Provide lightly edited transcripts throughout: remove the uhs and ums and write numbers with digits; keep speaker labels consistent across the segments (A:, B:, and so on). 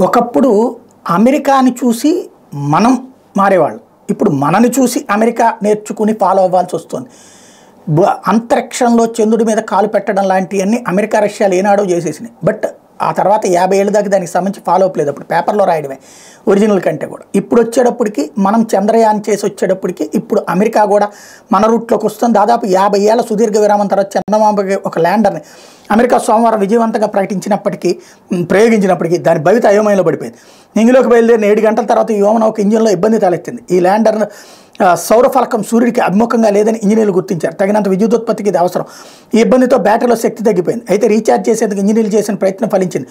A: ఒకప్పుడు అమెరికాని చూసి మనం మారేవాళ్ళు. ఇప్పుడు మనని చూసి అమెరికా నేర్చుకుని ఫాలో అవ్వాల్సి వస్తుంది. అంతరిక్షంలో చంద్రుడి మీద కాలు పెట్టడం లాంటివన్నీ అమెరికా రష్యాలు ఏనాడో చేసేసినాయి. బట్ ఆ తర్వాత 50 ఏళ్ళ దాకా దానికి సంబంధించి ఫాలో అప్ లేదు. అప్పుడు పేపర్లో రాయడమే ఒరిజినల్ కంటే కూడా. ఇప్పుడు వచ్చేటప్పటికి మనం చంద్రయాన్ చేసి వచ్చేటప్పటికి ఇప్పుడు అమెరికా కూడా మన రూట్లోకి వస్తుంది. దాదాపు 50 ఏళ్ల సుదీర్ఘ విరామం తర్వాత చంద్రమాంబకి ఒక ల్యాండర్ని అమెరికా సోమవారం విజయవంతంగా ప్రయోగించినప్పటికీ దాని భవిత అయోమయంలో పడిపోయింది. ఇందులోకి బయలుదేరిన 7 గంటల తర్వాత ఈ వ్యోమనౌక ఇంజిన్లో ఇబ్బంది తలెత్తింది. ఈ ల్యాండర్ సౌరఫలకం సూర్యుడికి అభిముఖంగా లేదని ఇంజనీర్లు గుర్తించారు. తగినంత విద్యుదుత్పత్తికి ఇది అవసరం. ఈ ఇబ్బందితో బ్యాటరీలో శక్తి తగ్గిపోయింది. అయితే రీఛార్జ్ చేసేందుకు ఇంజనీర్లు చేసిన ప్రయత్నం ఫలించింది.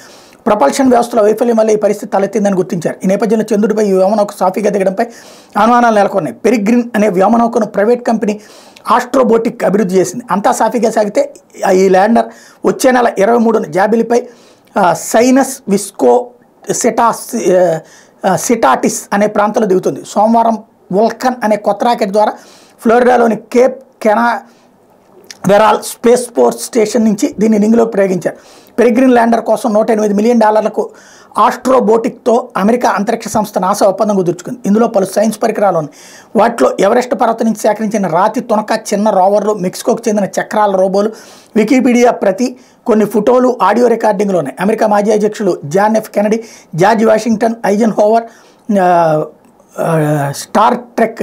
A: ప్రపల్షన్ వ్యవస్థలో వైఫల్యం వల్ల ఈ పరిస్థితి తలెత్తిందని గుర్తించారు. ఈ నేపథ్యంలో చంద్రుడిపై ఈ వ్యోమనౌక సాఫీగా దిగడంపై అనుమానాలు నెలకొన్నాయి. పెరిగ్రిన్ అనే వ్యోమనౌకను ప్రైవేట్ కంపెనీ ఆస్ట్రోబోటిక్ అభివృద్ధి చేసింది. అంతా సాఫీగా సాగితే ఈ ల్యాండర్ వచ్చే నెల 23న జాబిలిపై సైనస్ విస్కో సిటాటిస్ అనే ప్రాంతంలో దిగుతుంది. సోమవారం వల్కన్ అనే కొత్త రాకెట్ ద్వారా ఫ్లోరిడాలోని కేప్ కెనావెరాల్ స్పేస్ ఫోర్స్ స్టేషన్ నుంచి దీన్ని నింగిలోకి ప్రయోగించారు. పెరిగ్రిన్ ల్యాండర్ కోసం $108 మిలియన్ ఆస్ట్రోబోటిక్తో అమెరికా అంతరిక్ష సంస్థ నాసా ఒప్పందం కుదుర్చుకుంది. ఇందులో పలు సైన్స్ పరికరాలు ఉన్నాయి. వాటిలో ఎవరెస్ట్ పర్వతం నుంచి సేకరించిన రాతి తునక, చిన్న రోవర్లు, మెక్సికోకు చెందిన చక్రాల రోబోలు, వికీపీడియా ప్రతి, కొన్ని ఫోటోలు, ఆడియో రికార్డింగ్లు ఉన్నాయి. అమెరికా మాజీ అధ్యక్షులు John F Kennedy, George Washington, Eisenhower, Star Trek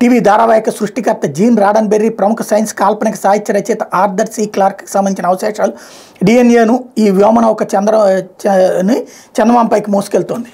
A: TV ధారావాహిక సృష్టికర్త జీన్ రాడన్బెర్రీ, ప్రముఖ సైన్స్ కాల్పనిక సాహిత్య రచయిత ఆర్థర్ సి క్లార్క్కి సంబంధించిన అవశేషాలు, డిఎన్ఏను ఈ వ్యోమనౌక చంద్రమాంపైకి మోసుకెళ్తోంది.